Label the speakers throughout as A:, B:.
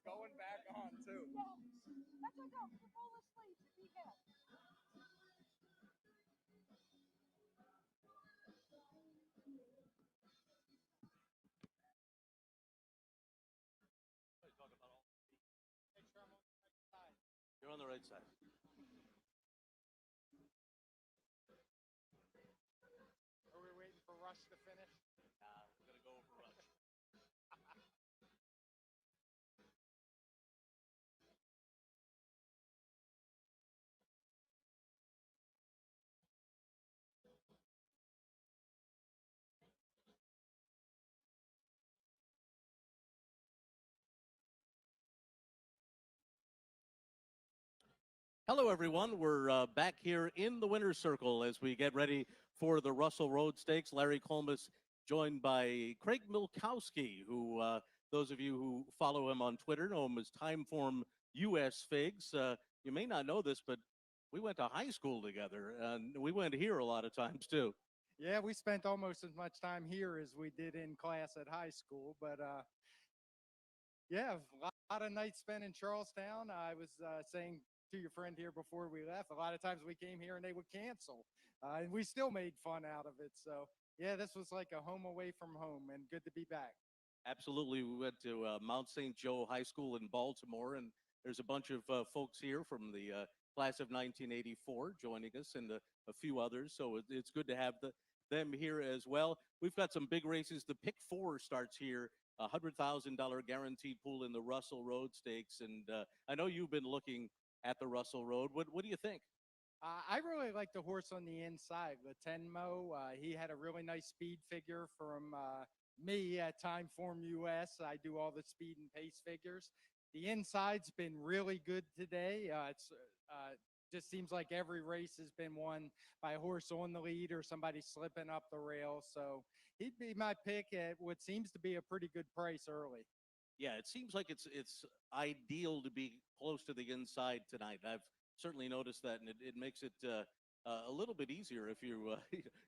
A: Going back on too.
B: That's okay. Roll the sleeves if you can.
C: You're on the right side.
A: Are we waiting for Rush to finish?
C: Nah, we're gonna go over Rush. Hello, everyone. We're back here in the winner's circle as we get ready for the Russell Road Stakes. Larry Colmus joined by Craig Milkowski, who those of you who follow him on Twitter know him as Timeform US Figs. You may not know this, but we went to high school together, and we went here a lot of times too.
A: Yeah, we spent almost as much time here as we did in class at high school, but yeah, a lot of nights spent in Charlestown. I was saying to your friend here before we left, a lot of times we came here and they would cancel, and we still made fun out of it. So yeah, this was like a home away from home, and good to be back.
C: Absolutely. We went to Mount St. Joe High School in Baltimore, and there's a bunch of folks here from the class of 1984 joining us and a few others. So it's good to have them here as well. We've got some big races. The Pick Four starts here, a $100,000 guaranteed pool in the Russell Road Stakes. And I know you've been looking at the Russell Road. What do you think?
A: I really like the horse on the inside, Latenmo. He had a really nice speed figure from me at Timeform US. I do all the speed and pace figures. The inside's been really good today. It's just seems like every race has been won by a horse on the lead or somebody slipping up the rail. So he'd be my pick at what seems to be a pretty good price early.
C: Yeah, it seems like it's ideal to be close to the inside tonight. I've certainly noticed that, and it makes it a little bit easier if you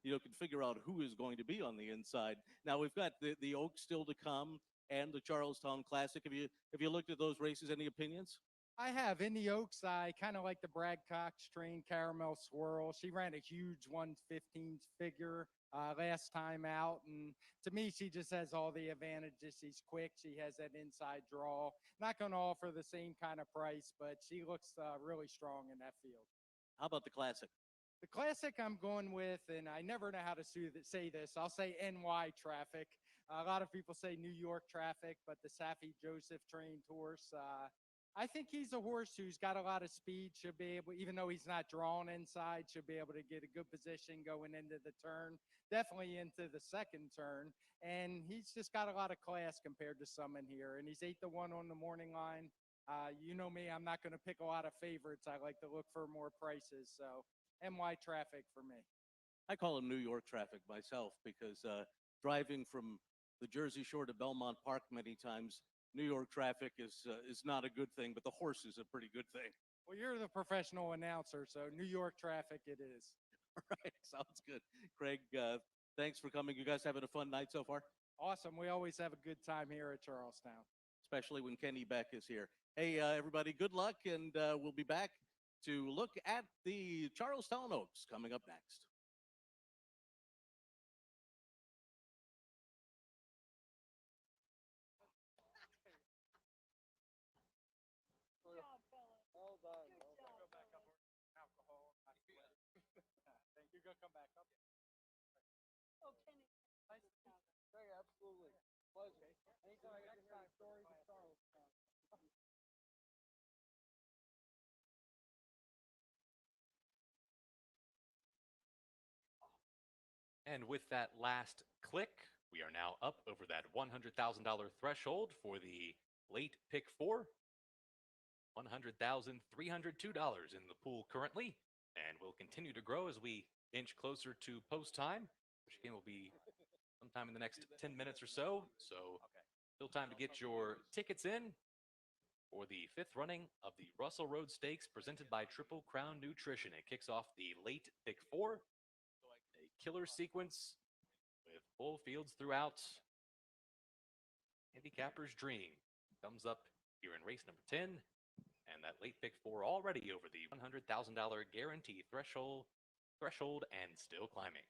C: can figure out who is going to be on the inside. Now we've got the Oaks still to come and the Charlestown Classic. Have you looked at those races? Any opinions?
A: I have. In the Oaks, I kind of like the Brad Cox trained Caramel Swirl. She ran a huge 115 figure last time out. And to me, she just has all the advantages. She's quick. She has that inside draw. Not going to offer the same kind of price, but she looks really strong in that field.
C: How about the Classic?
A: The Classic I'm going with, and I never know how to say this, I'll say NY Traffic. A lot of people say New York Traffic, but the Safi Joseph trained horse, I think he's a horse who's got a lot of speed, should be able, even though he's not drawn inside, should be able to get a good position going into the turn, definitely into the second turn. And he's just got a lot of class compared to some in here. And he's 8-1 on the morning line. You know me, I'm not going to pick a lot of favorites. I like to look for more prices. So NY Traffic for me.
C: I call him New York Traffic myself because driving from the Jersey Shore to Belmont Park many times, New York traffic is not a good thing, but the horse is a pretty good thing.
A: Well, you're the professional announcer, so New York Traffic it is.
C: All right, sounds good. Craig, thanks for coming. You guys having a fun night so far?
A: Awesome. We always have a good time here at Charlestown.
C: Especially when Kenny Beck is here. Hey, everybody, good luck, and we'll be back to look at the Charlestown Oaks coming up next.
A: Hold on. Go back up. Alcohol. Thank you. Go come back up.
B: Oh, Kenny.
A: Nice to meet you. Hey, absolutely. Pleasure. Anytime I get to hear stories of Charlestown.
D: And with that last click, we are now up over that $100,000 threshold for the late pick four. $100,302 in the pool currently, and will continue to grow as we inch closer to post time, which again will be sometime in the next 10 minutes or so. So still time to get your tickets in for the fifth running of the Russell Road Stakes presented by Triple Crown Nutrition. It kicks off the late pick four, a killer sequence with full fields throughout. Handicapper's Dream comes up here in race number 10. And that late pick 4 already over the $100,000 guarantee threshold and still climbing.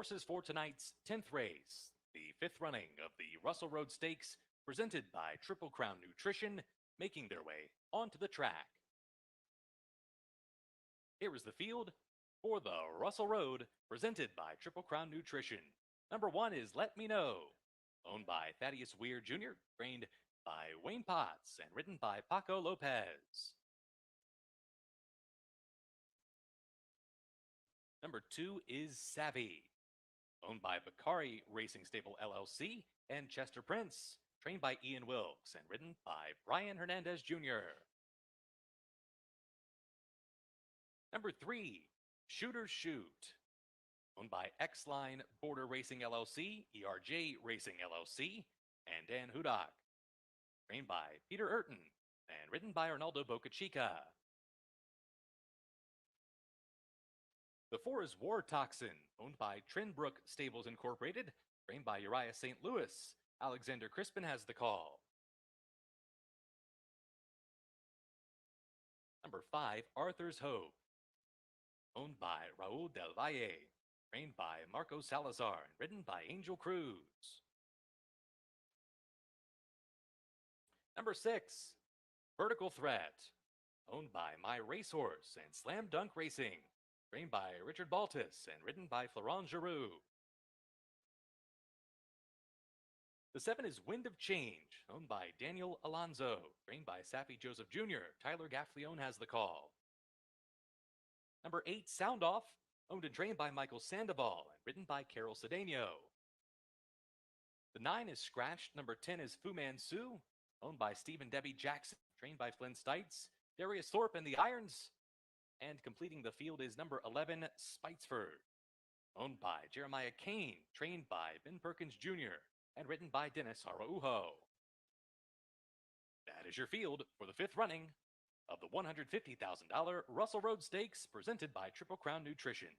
D: horses for tonight's 10th race, the 5th running of the Russell Road Stakes, presented by Triple Crown Nutrition, making their way onto the track. Here is the field for the Russell Road, presented by Triple Crown Nutrition. Number 1 is Let Me Know, owned by Thaddeus Weir Jr., trained by Wayne Potts and ridden by Paco Lopez. Number 2 is Savvy, owned by Bakari Racing Stable LLC and Chester Prince, trained by Ian Wilkes and ridden by Brian Hernandez Jr. Number 3, Shooter Shoot, owned by X-Line Border Racing LLC, ERJ Racing LLC, and Dan Hudak, trained by Peter Urton and ridden by Arnaldo Bocachica. The 4 is War Toxin, owned by Trinbrook Stables Incorporated, trained by Uriah St. Louis. Alexander Crispin has the call. Number 5, Arthur's Hope, owned by Raul Del Valle, trained by Marco Salazar and ridden by Angel Cruz. Number 6, Vertical Threat, owned by My Racehorse and Slam Dunk Racing, trained by Richard Baltus and ridden by Florent Giroux. The 7 is Wind of Change, owned by Daniel Alonso, trained by Safi Joseph Jr. Tyler Gaffleone has the call. Number 8, Sound Off, owned and trained by Michael Sandoval and ridden by Carol Cedeno. The 9 is Scratched. Number 10 is Fu Mansu, owned by Stephen Debbie Jackson, trained by Flynn Stites, Darius Thorpe and the Irons. And completing the field is number 11, Spitesford, owned by Jeremiah Kane, trained by Ben Perkins Jr., and written by Dennis Araujo. That is your field for the 5th running of the $150,000 Russell Road Stakes, presented by Triple Crown Nutrition.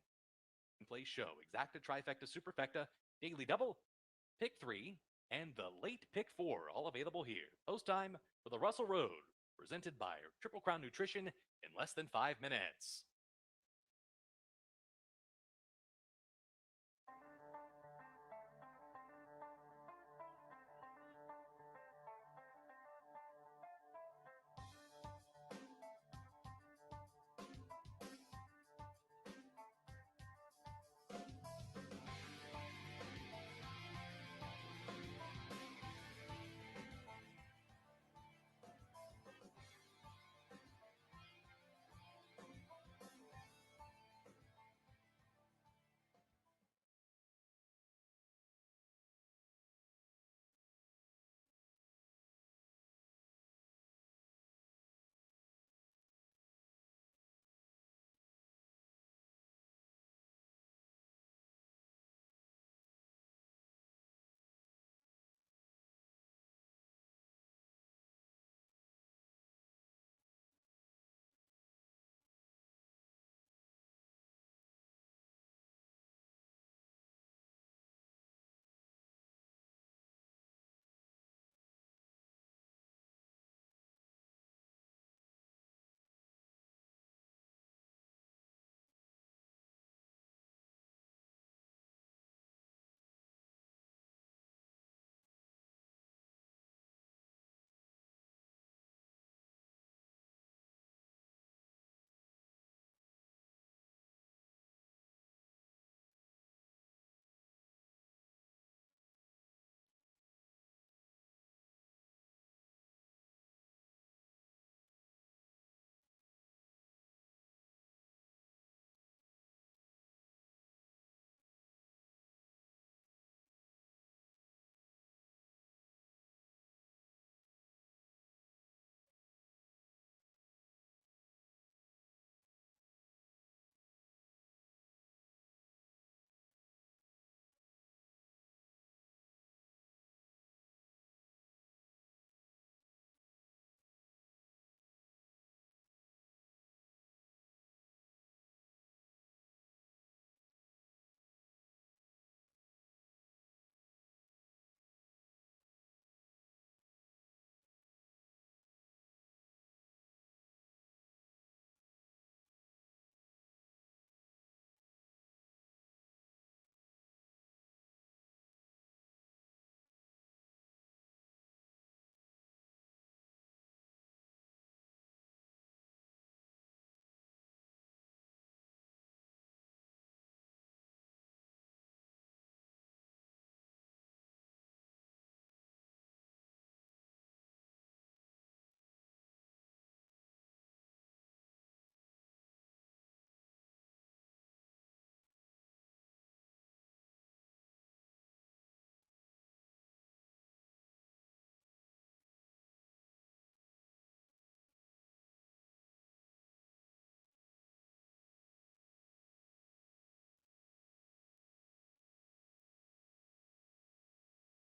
D: Play show, Exacta, Trifecta, Superfecta, Daily Double, Pick 3, and the Late Pick 4, all available here. Post time for the Russell Road, presented by Triple Crown Nutrition, in less than 5 minutes.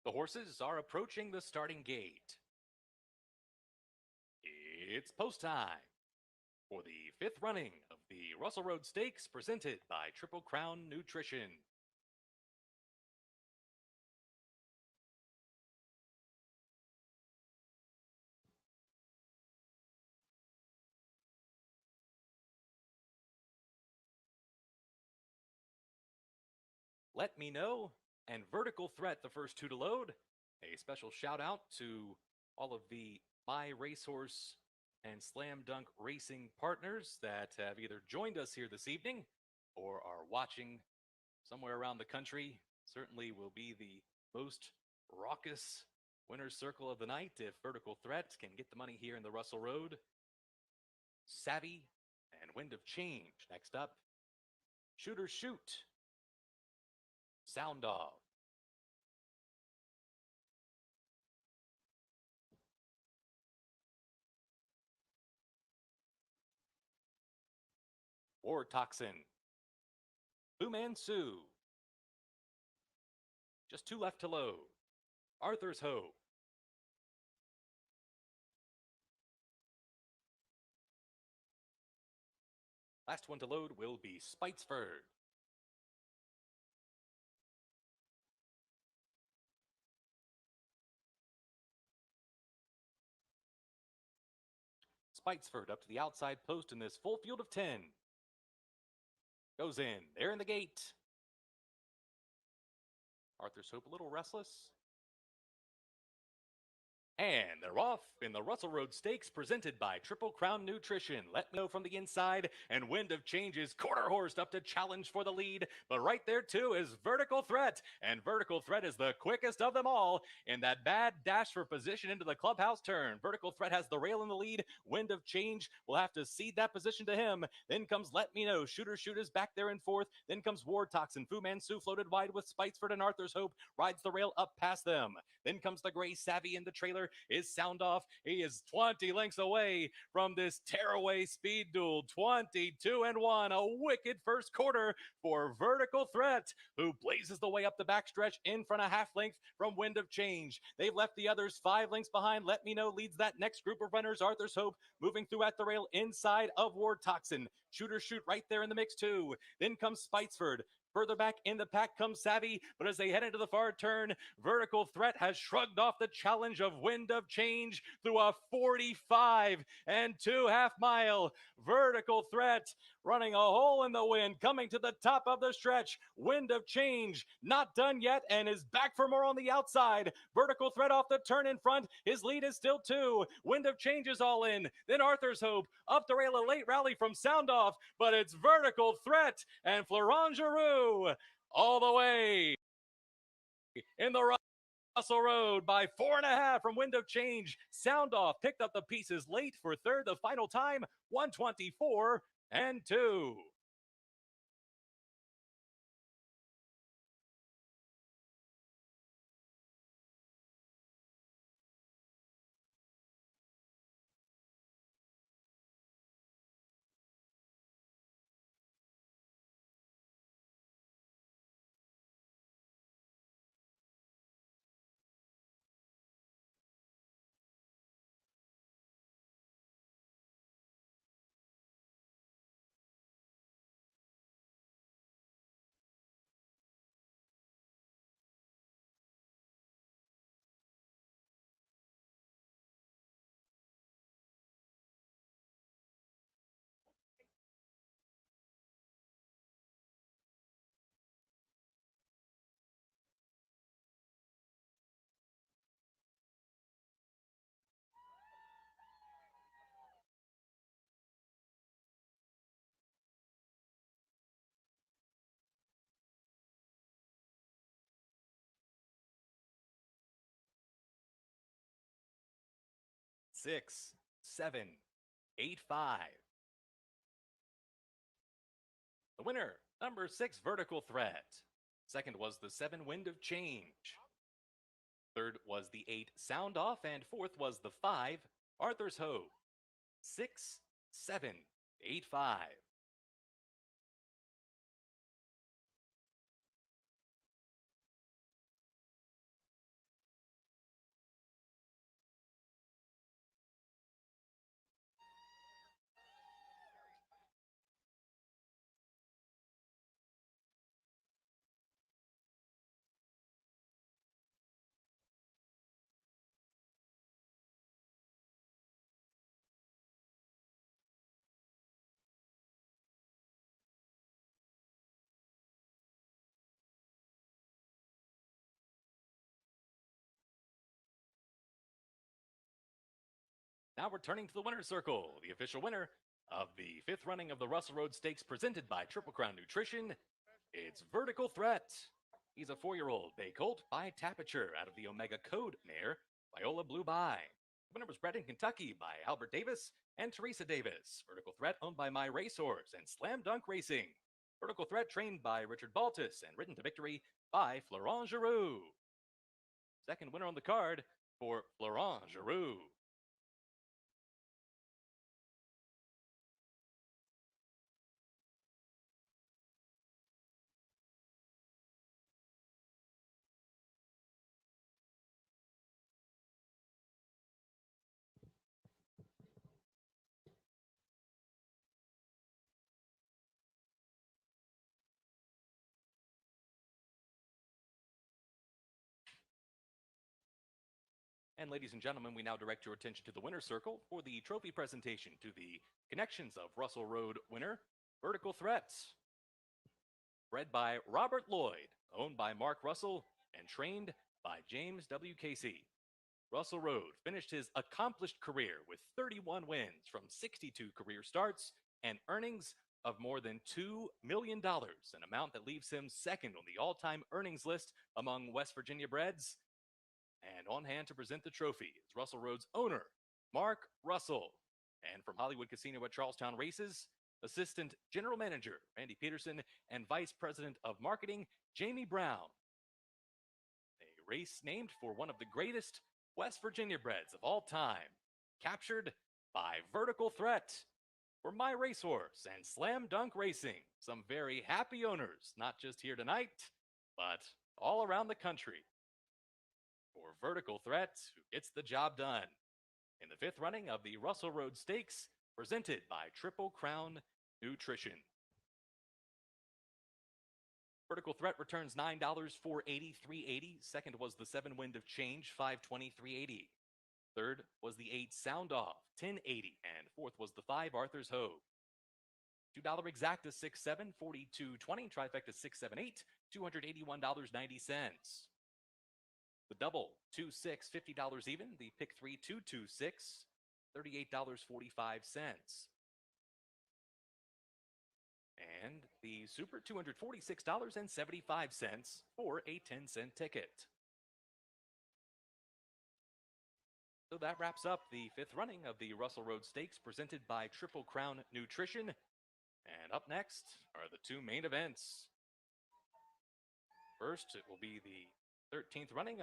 D: The horses are approaching the starting gate. It's post time for the fifth running of the Russell Road Stakes presented by Triple Crown Nutrition. Let Me Know and Vertical Threat, the first two to load. A special shout out to all of the My Racehorse and Slam Dunk Racing partners that have either joined us here this evening or are watching somewhere around the country. Certainly will be the most raucous winner's circle of the night if Vertical Threat can get the money here in the Russell Road. Savvy and Wind of Change next up. Shooter Shoot. Sound Off. War Toxin. Fu Manchu. Just two left to load. Arthur's Hope. Last one to load will be Spitesford. Spitesford up to the outside post in this full field of 10. Goes in. There in the gate. Arthur's Hope a little restless. And they're off in the Russell Road Stakes presented by Triple Crown Nutrition. Let Me Know from the inside, and Wind of Change is quarter horsed up to challenge for the lead. But right there too is Vertical Threat, and Vertical Threat is the quickest of them all in that bad dash for position into the clubhouse turn. Vertical Threat has the rail in the lead. Wind of Change will have to cede that position to him. Then comes Let Me Know. Shooter Shoot is back there in fourth. Then comes War Toxin. Fu Manchu floated wide with Spitesford, and Arthur's Hope rides the rail up past them. Then comes the gray Savvy in the trailer. Is Sound Off. He is 20 lengths away from this tearaway speed duel. 22-1. A wicked first quarter for Vertical Threat, who blazes the way up the backstretch in front of half length from Wind of Change. They've left the others 5 lengths behind. Let Me Know leads that next group of runners. Arthur's Hope moving through at the rail inside of War Toxin. Shooter Shoot right there in the mix too. Then comes Spitesford. Further back in the pack comes Savvy, but as they head into the far turn, Vertical Threat has shrugged off the challenge of Wind of Change through a 45 and 2/2 mile. Vertical Threat running a hole in the wind, coming to the top of the stretch. Wind of Change not done yet and is back for more on the outside. Vertical Threat off the turn in front. His lead is still 2. Wind of Change is all in. Then Arthur's Hope up the rail, a late rally from Sound Off, but it's Vertical Threat and Florent Giroux all the way in the Russell Road by 4.5 from Wind of Change. Sound Off picked up the pieces late for third. The final time, 1:24 and 2. Six, 7, 8, 5. The winner, number 6, Vertical Threat. Second was the 7, Wind of Change. Third was the 8, Sound Off, and fourth was the 5, Arthur's Hope. 6, 7, 8, 5. Now returning to the winner's circle, the official winner of the 5th running of the Russell Road Stakes presented by Triple Crown Nutrition, it's Vertical Threat. He's a 4-year-old bay colt by Tapiture out of the Omega Code mare, Viola Blue Bye. The winner was bred in Kentucky by Albert Davis and Teresa Davis. Vertical Threat owned by My Racehorse and Slam Dunk Racing. Vertical Threat trained by Richard Baltus and ridden to victory by Florent Giroux. Second winner on the card for Florent Giroux. And ladies and gentlemen, we now direct your attention to the winner's circle for the trophy presentation to the Connections of Russell Road winner, Vertical Threats. Bred by Robert Lloyd, owned by Mark Russell, and trained by James W. Casey. Russell Road finished his accomplished career with 31 wins from 62 career starts and earnings of more than $2 million, an amount that leaves him second on the all-time earnings list among West Virginia breds. And on hand to present the trophy is Russell Road's owner, Mark Russell. And from Hollywood Casino at Charlestown Races, Assistant General Manager Randy Peterson and Vice President of Marketing Jamie Brown. A race named for one of the greatest West Virginia breds of all time, captured by Vertical Threat for My Racehorse and Slam Dunk Racing. Some very happy owners, not just here tonight, but all around the country. For Vertical Threat, who gets the job done in the 5th running of the Russell Road Stakes, presented by Triple Crown Nutrition. Vertical Threat returns $9 for $83.80. Second was the 7 Wind of Change, $523.80. Third was the 8 Sound Off, $10.80. And fourth was the 5 Arthur's Hogue. $2 exacta, 6-7, $42.20. Trifecta 6-7-8, $281.90. The double, 2-6, $50 even. The pick 3, 2-2-6, $38.45. And the super, $246.75 for a 10-cent ticket. So that wraps up the 5th running of the Russell Road Stakes presented by Triple Crown Nutrition. And up next are the 2 main events. First, it will be the 13th running